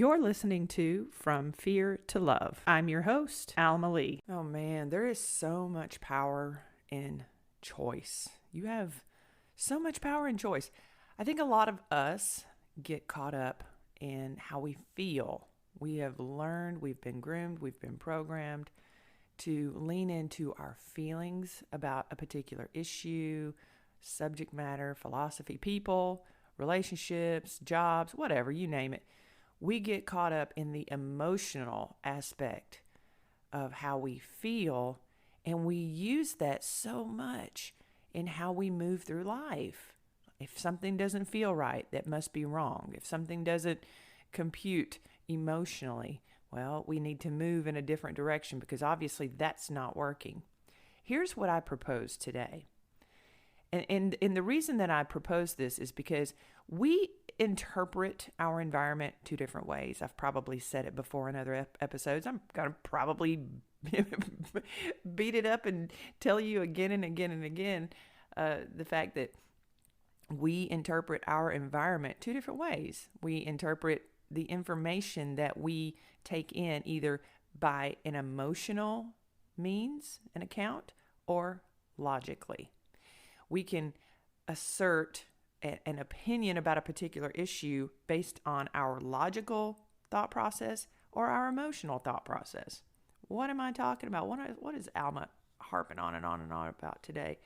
You're listening to From Fear to Love. I'm your host, Alma Lee. Oh man, there is so much power in choice. You have so much power in choice. I think a lot of us get caught up in how we feel. We have learned, we've been groomed, we've been programmed to lean into our feelings about a particular issue, subject matter, philosophy, people, relationships, jobs, whatever, you name it. We get caught up in the emotional aspect of how we feel, and we use that so much in how we move through life. If something doesn't feel right, that must be wrong. If something doesn't compute emotionally, well, we need to move in a different direction because obviously that's not working. Here's what I propose today. And the reason that I propose this is because we interpret our environment two different ways. I've probably said it before in other episodes. I'm going to probably beat it up and tell you again and again and again the fact that we interpret our environment two different ways. We interpret the information that we take in either by an emotional means, an account, or logically. We can assert an opinion about a particular issue based on our logical thought process or our emotional thought process. What am I talking about? What is Alma harping on and on and on about today?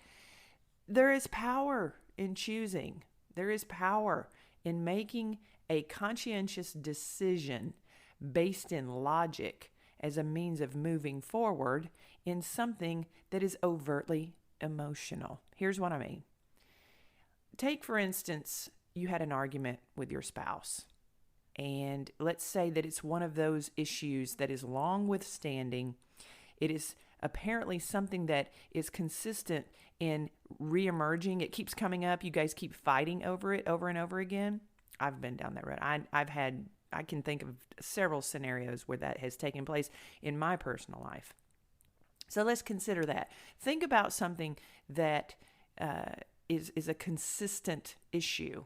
There is power in choosing. There is power in making a conscientious decision based in logic as a means of moving forward in something that is overtly emotional. Here's what I mean. Take, for instance, you had an argument with your spouse, and let's say that it's one of those issues that is long withstanding. It is apparently something that is consistent in reemerging. It keeps coming up. You guys keep fighting over it over and over again. I've been down that road. I can think of several scenarios where that has taken place in my personal life. So let's consider that. Think about something that is a consistent issue,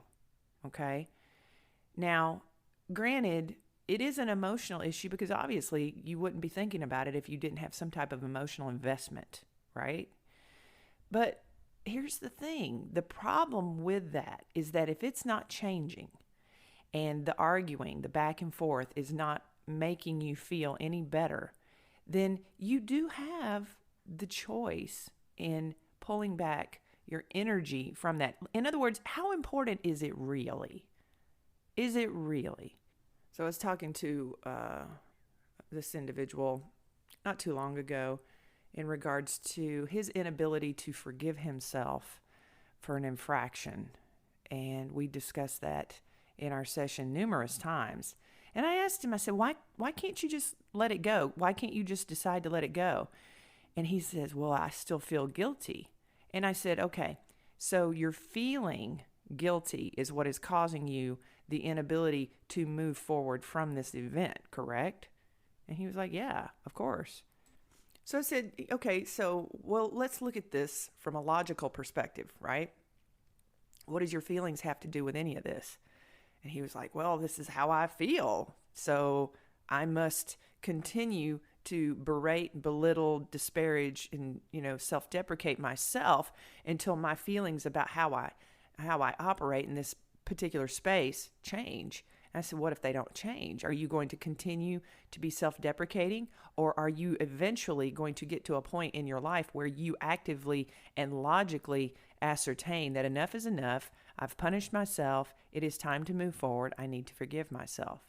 okay? Now, granted, it is an emotional issue because obviously you wouldn't be thinking about it if you didn't have some type of emotional investment, right? But here's the thing. The problem with that is that if it's not changing and the arguing, the back and forth is not making you feel any better, then you do have the choice in pulling back your energy from that. In other words, how important is it really? Is it really? So I was talking to this individual not too long ago in regards to his inability to forgive himself for an infraction. And we discussed that in our session numerous times. And I asked him, I said, why can't you just let it go? Why can't you just decide to let it go? And he says, well, I still feel guilty. And I said, okay, so you're feeling guilty is what is causing you the inability to move forward from this event, correct? And he was like, yeah, of course. So I said, okay, well, let's look at this from a logical perspective, right? What does your feelings have to do with any of this? And he was like, well, this is how I feel. So I must continue to berate, belittle, disparage, and, self-deprecate myself until my feelings about how I operate in this particular space change. And I said, what if they don't change? Are you going to continue to be self-deprecating, or are you eventually going to get to a point in your life where you actively and logically ascertain that enough is enough? I've punished myself. It is time to move forward. I need to forgive myself.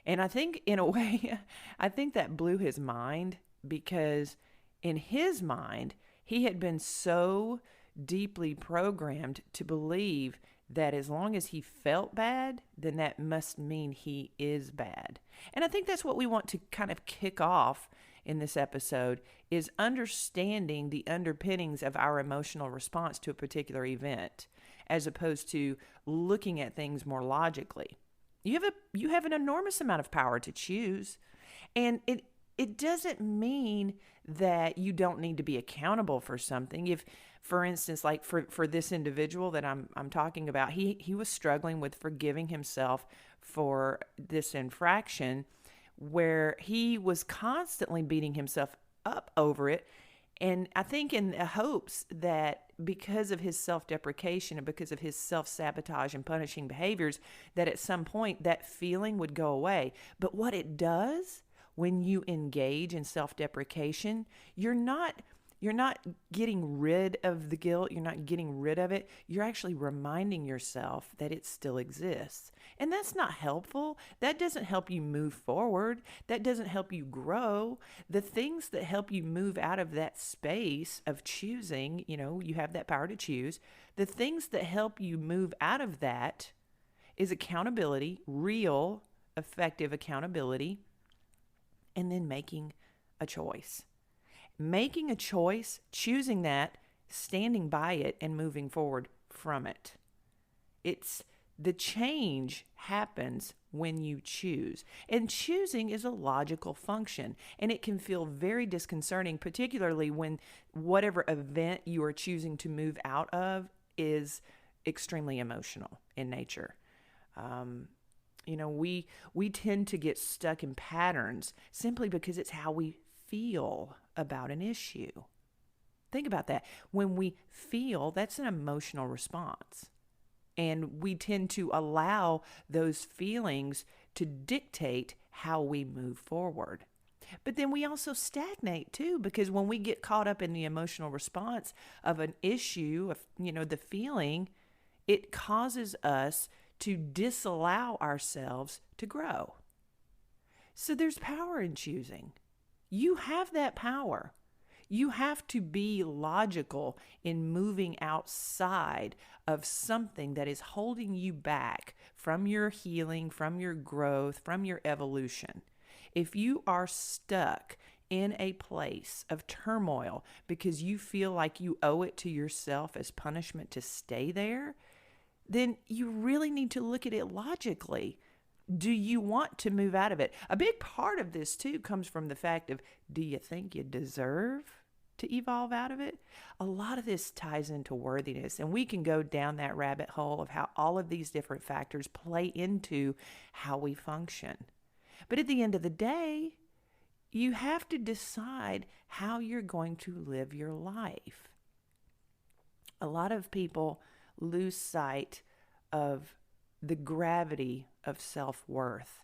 And I think in a way, I think that blew his mind because in his mind, he had been so deeply programmed to believe that as long as he felt bad, then that must mean he is bad. And I think that's what we want to kind of kick off in this episode is understanding the underpinnings of our emotional response to a particular event, as opposed to looking at things more logically. You have an enormous amount of power to choose, and it doesn't mean that you don't need to be accountable for something. If, for instance, like for this individual that I'm talking about, he was struggling with forgiving himself for this infraction where he was constantly beating himself up over it. And I think in the hopes that because of his self-deprecation and because of his self-sabotage and punishing behaviors, that at some point that feeling would go away. But what it does when you engage in self-deprecation, you're not getting rid of the guilt. You're not getting rid of it. You're actually reminding yourself that it still exists. And that's not helpful. That doesn't help you move forward. That doesn't help you grow. The things that help you move out of that space of choosing, you have that power to choose. The things that help you move out of that is accountability, real, effective accountability, and then making a choice. Making a choice, choosing that, standing by it, and moving forward from it. It's the change happens when you choose. And choosing is a logical function. And it can feel very disconcerting, particularly when whatever event you are choosing to move out of is extremely emotional in nature. We tend to get stuck in patterns simply because it's how we feel about an issue. Think about that. When we feel, that's an emotional response. And we tend to allow those feelings to dictate how we move forward. But then we also stagnate too, because when we get caught up in the emotional response of an issue, of the feeling, it causes us to disallow ourselves to grow. So there's power in choosing. You have that power. You have to be logical in moving outside of something that is holding you back from your healing, from your growth, from your evolution. If you are stuck in a place of turmoil because you feel like you owe it to yourself as punishment to stay there, then you really need to look at it logically. Do you want to move out of it? A big part of this, too, comes from the fact of, do you think you deserve to evolve out of it? A lot of this ties into worthiness, and we can go down that rabbit hole of how all of these different factors play into how we function. But at the end of the day, you have to decide how you're going to live your life. A lot of people lose sight of the gravity of self-worth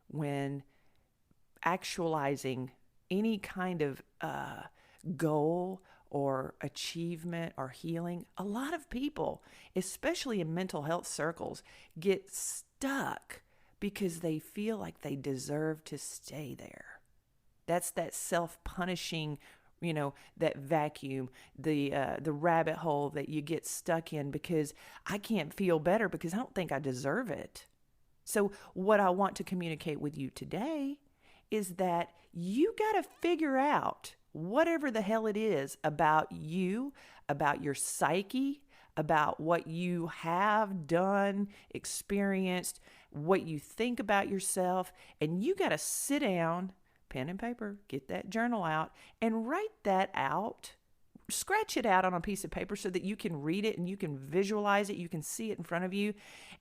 when actualizing any kind of goal or achievement or healing. A lot of people, especially in mental health circles, get stuck because they feel like they deserve to stay there. That's that self-punishing, that vacuum, the rabbit hole that you get stuck in because I can't feel better because I don't think I deserve it. So what I want to communicate with you today is that you got to figure out whatever the hell it is about you, about your psyche, about what you have done, experienced, what you think about yourself, and you got to sit down, pen and paper, get that journal out, and write that out. Scratch it out on a piece of paper so that you can read it and you can visualize it, you can see it in front of you,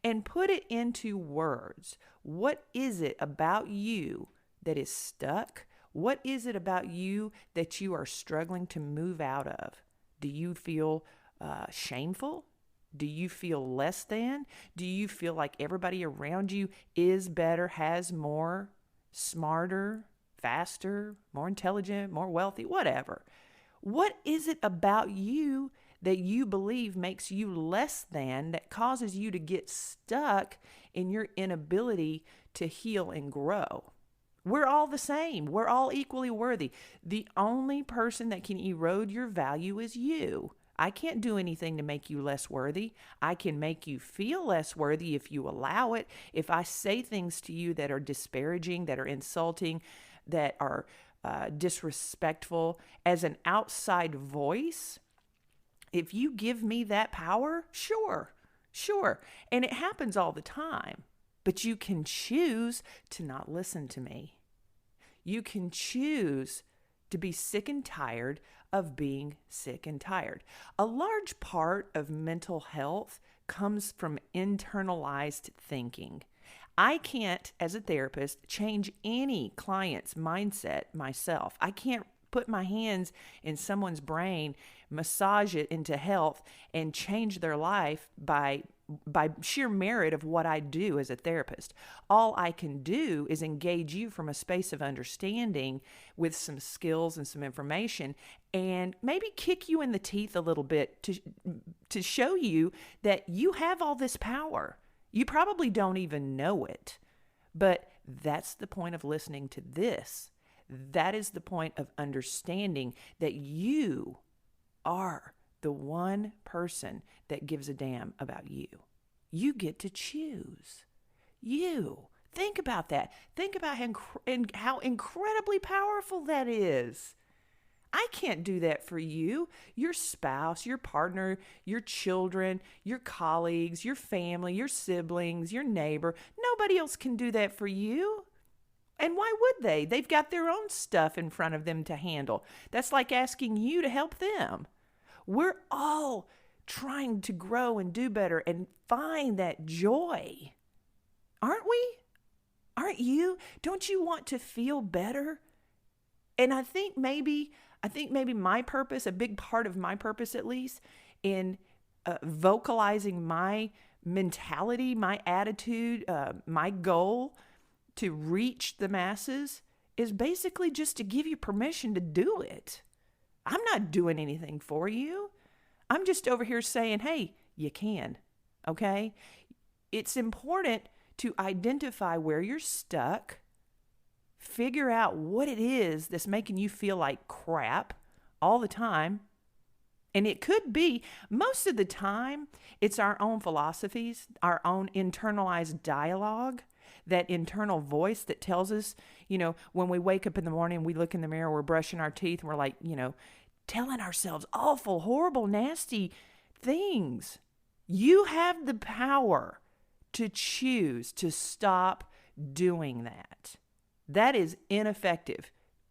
and put it into words. What is it about you that is stuck? What is it about you that you are struggling to move out of? Do you feel shameful? Do you feel less than? Do you feel like everybody around you is better, has more, smarter, faster, more intelligent, more wealthy, whatever? What is it about you that you believe makes you less than, that causes you to get stuck in your inability to heal and grow? We're all the same. We're all equally worthy. The only person that can erode your value is you. I can't do anything to make you less worthy. I can make you feel less worthy if you allow it. If I say things to you that are disparaging, that are insulting, that are disrespectful, as an outside voice, if you give me that power, sure. And it happens all the time. But you can choose to not listen to me. You can choose to be sick and tired of being sick and tired. A large part of mental health comes from internalized thinking. I can't, as a therapist, change any client's mindset myself. I can't put my hands in someone's brain, massage it into health, and change their life by sheer merit of what I do as a therapist. All I can do is engage you from a space of understanding with some skills and some information, and maybe kick you in the teeth a little bit to show you that you have all this power. You probably don't even know it, but that's the point of listening to this. That is the point of understanding that you are the one person that gives a damn about you. You get to choose. You. Think about that. Think about how incredibly powerful that is. I can't do that for you. Your spouse, your partner, your children, your colleagues, your family, your siblings, your neighbor. Nobody else can do that for you. And why would they? They've got their own stuff in front of them to handle. That's like asking you to help them. We're all trying to grow and do better and find that joy. Aren't we? Aren't you? Don't you want to feel better? And I think maybe my purpose, a big part of my purpose at least, in vocalizing my mentality, my attitude, my goal to reach the masses is basically just to give you permission to do it. I'm not doing anything for you. I'm just over here saying, hey, you can, okay? It's important to identify where you're stuck, figure out what it is that's making you feel like crap all the time. And it could be, most of the time, it's our own philosophies, our own internalized dialogue, that internal voice that tells us, when we wake up in the morning, we look in the mirror, we're brushing our teeth, and we're like, telling ourselves awful, horrible, nasty things. You have the power to choose to stop doing that. That is ineffective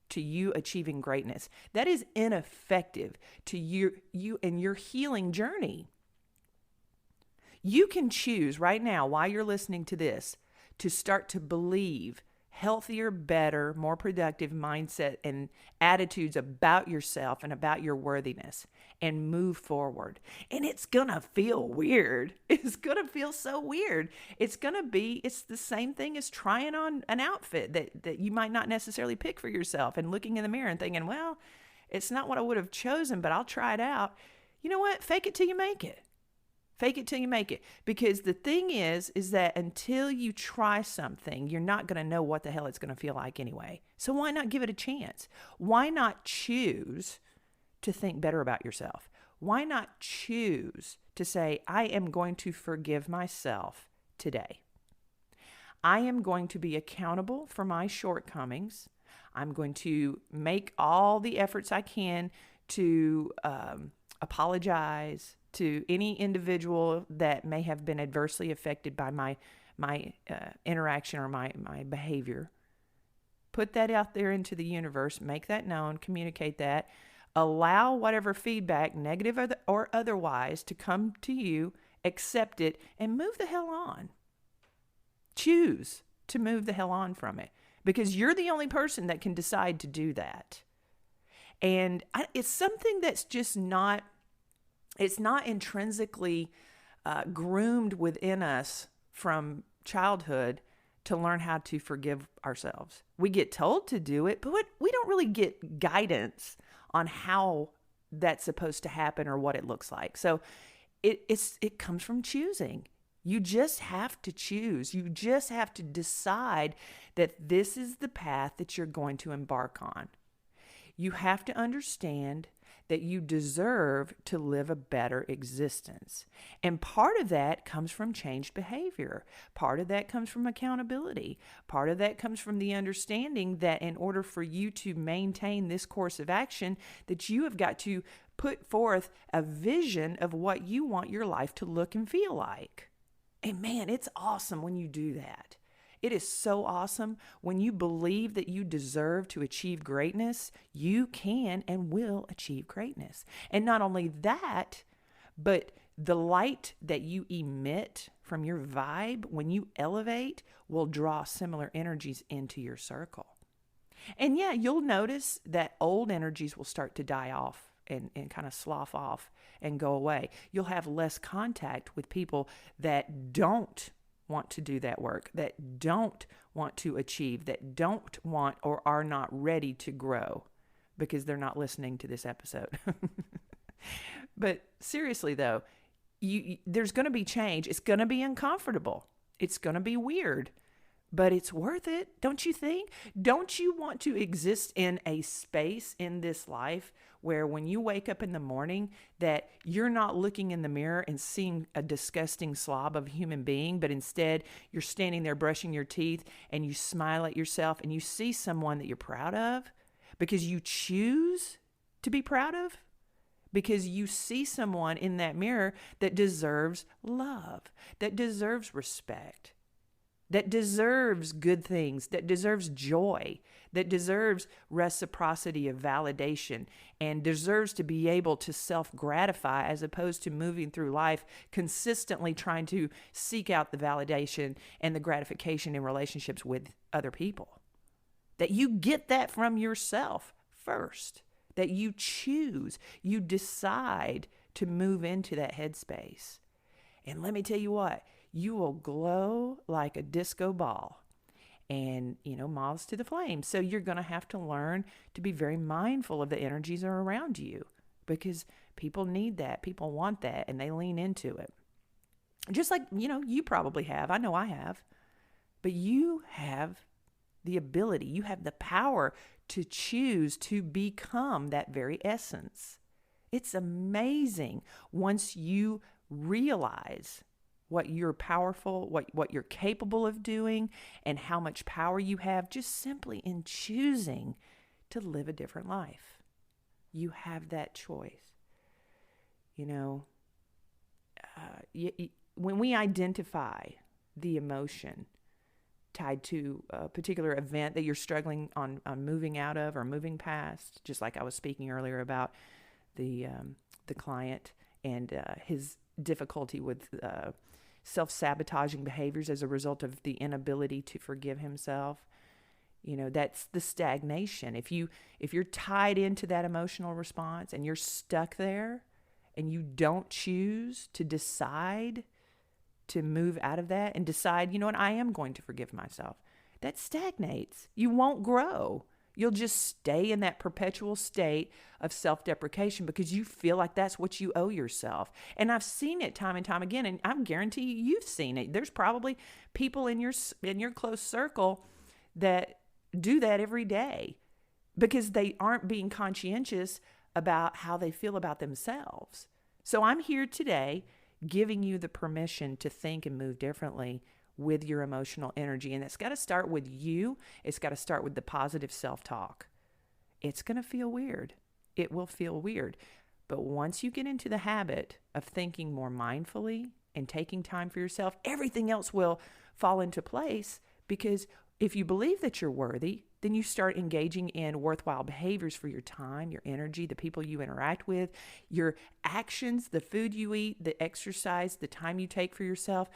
to you achieving greatness. That is ineffective to you and your healing journey. You can choose right now, while you're listening to this, to start to believe healthier, better, more productive mindset and attitudes about yourself and about your worthiness, and move forward. And it's going to feel weird. It's going to feel so weird. It's the same thing as trying on an outfit that you might not necessarily pick for yourself and looking in the mirror and thinking, well, it's not what I would have chosen, but I'll try it out. You know what? Fake it till you make it. Fake it till you make it. Because the thing is that until you try something, you're not going to know what the hell it's going to feel like anyway. So why not give it a chance? Why not choose to think better about yourself? Why not choose to say, I am going to forgive myself today. I am going to be accountable for my shortcomings. I'm going to make all the efforts I can to apologize to any individual that may have been adversely affected by my interaction or my behavior. Put that out there into the universe, make that known, communicate that, allow whatever feedback, negative or otherwise, to come to you, accept it, and move the hell on. Choose to move the hell on from it, because you're the only person that can decide to do that. And it's something that's just not, it's not intrinsically groomed within us from childhood to learn how to forgive ourselves. We get told to do it, but we don't really get guidance on how that's supposed to happen or what it looks like. So it comes from choosing. You just have to choose. You just have to decide that this is the path that you're going to embark on. You have to understand that you deserve to live a better existence. And part of that comes from changed behavior. Part of that comes from accountability. Part of that comes from the understanding that in order for you to maintain this course of action, that you have got to put forth a vision of what you want your life to look and feel like. And man, it's awesome when you do that. It is so awesome. When you believe that you deserve to achieve greatness, you can and will achieve greatness. And not only that, but the light that you emit from your vibe when you elevate will draw similar energies into your circle. And yeah, you'll notice that old energies will start to die off and kind of slough off and go away. You'll have less contact with people that don't want to do that work, that don't want to achieve, that don't want or are not ready to grow because they're not listening to this episode. But seriously though, there's going to be change. It's going to be uncomfortable. It's going to be weird, but it's worth it. Don't you think? Don't you want to exist in a space in this life where when you wake up in the morning that you're not looking in the mirror and seeing a disgusting slob of a human being, but instead you're standing there brushing your teeth and you smile at yourself and you see someone that you're proud of because you choose to be proud of? Because you see someone in that mirror that deserves love, that deserves respect, that deserves good things, that deserves joy, that deserves reciprocity of validation, and deserves to be able to self-gratify as opposed to moving through life consistently trying to seek out the validation and the gratification in relationships with other people. That you get that from yourself first. That you choose, you decide to move into that headspace. And let me tell you what, you will glow like a disco ball and, moths to the flame. So you're going to have to learn to be very mindful of the energies that are around you because people need that, people want that, and they lean into it. Just like, you probably have, I know I have, but you have the ability, you have the power to choose to become that very essence. It's amazing once you realize what you're powerful, what you're capable of doing, and how much power you have just simply in choosing to live a different life. You have that choice. When we identify the emotion tied to a particular event that you're struggling on moving out of or moving past, just like I was speaking earlier about the client and his difficulty with self-sabotaging behaviors as a result of the inability to forgive himself. That's the stagnation. If you're tied into that emotional response and you're stuck there and you don't choose to decide to move out of that and decide, I am going to forgive myself, that stagnates. You won't grow. You'll just stay in that perpetual state of self-deprecation because you feel like that's what you owe yourself. And I've seen it time and time again, and I guarantee you've seen it. There's probably people in your close circle that do that every day because they aren't being conscientious about how they feel about themselves. So I'm here today giving you the permission to think and move differently with your emotional energy. And it's got to start with you. It's got to start with the positive self-talk. It's going to feel weird. It will feel weird. But once you get into the habit of thinking more mindfully and taking time for yourself, everything else will fall into place because if you believe that you're worthy, then you start engaging in worthwhile behaviors for your time, your energy, the people you interact with, your actions, the food you eat, the exercise, the time you take for yourself.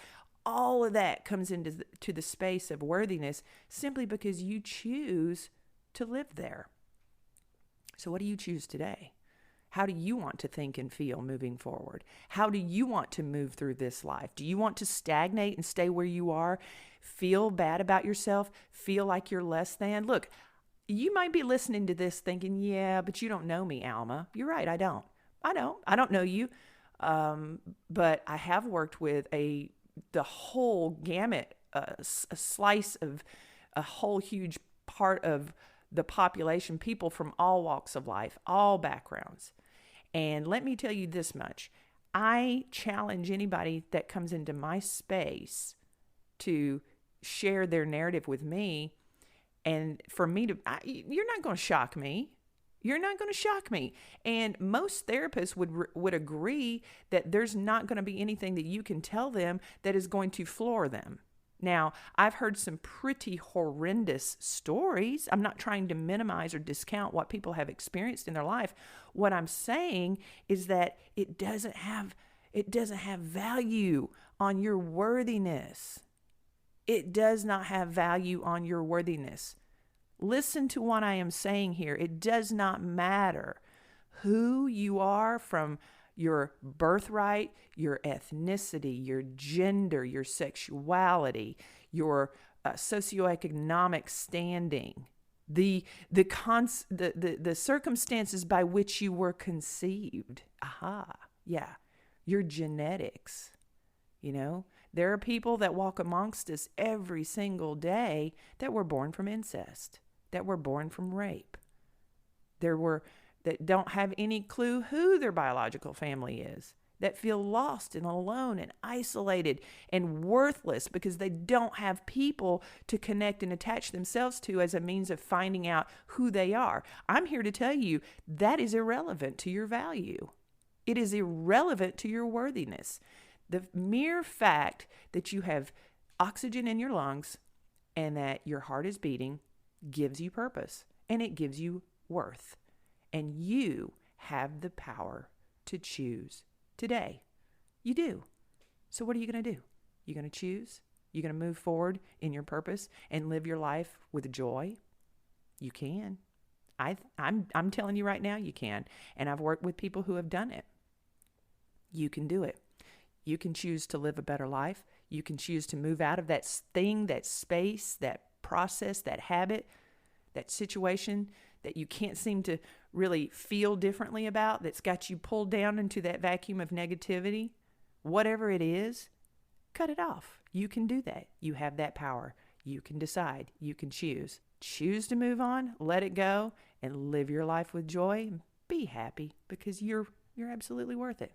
All of that comes into the space of worthiness simply because you choose to live there. So what do you choose today? How do you want to think and feel moving forward? How do you want to move through this life? Do you want to stagnate and stay where you are? Feel bad about yourself? Feel like you're less than? Look, you might be listening to this thinking, yeah, but you don't know me, Alma. You're right, I don't. I don't know you. But I have worked with the whole gamut, a slice of a whole huge part of the population, people from all walks of life, all backgrounds. And let me tell you this much. I challenge anybody that comes into my space to share their narrative with me. And for me you're not going to shock me. You're not going to shock me. And most therapists would agree that there's not going to be anything that you can tell them that is going to floor them. Now, I've heard some pretty horrendous stories. I'm not trying to minimize or discount what people have experienced in their life. What I'm saying is that it doesn't have value on your worthiness. It does not have value on your worthiness. Listen to what I am saying here. It does not matter who you are from your birthright, your ethnicity, your gender, your sexuality, your socioeconomic standing, the circumstances by which you were conceived. Yeah, your genetics. There are people that walk amongst us every single day that were born from incest, that were born from rape. That don't have any clue who their biological family is, that feel lost and alone and isolated and worthless because they don't have people to connect and attach themselves to as a means of finding out who they are. I'm here to tell you that is irrelevant to your value. It is irrelevant to your worthiness. The mere fact that you have oxygen in your lungs and that your heart is beating gives you purpose, and it gives you worth. And you have the power to choose today. You do. So what are you going to do? You're going to choose? You're going to move forward in your purpose and live your life with joy? You can. I'm telling you right now, you can. And I've worked with people who have done it. You can do it. You can choose to live a better life. You can choose to move out of that thing, that space, that process, that habit, that situation that you can't seem to really feel differently about, that's got you pulled down into that vacuum of negativity. Whatever it is, cut it off. You can do that. You have that power. You can decide. You can choose. Choose to move on, let it go, and live your life with joy. Be happy because you're absolutely worth it.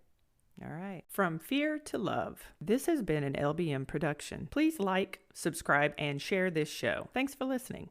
All right. From fear to love. This has been an LBM production. Please like, subscribe, and share this show. Thanks for listening.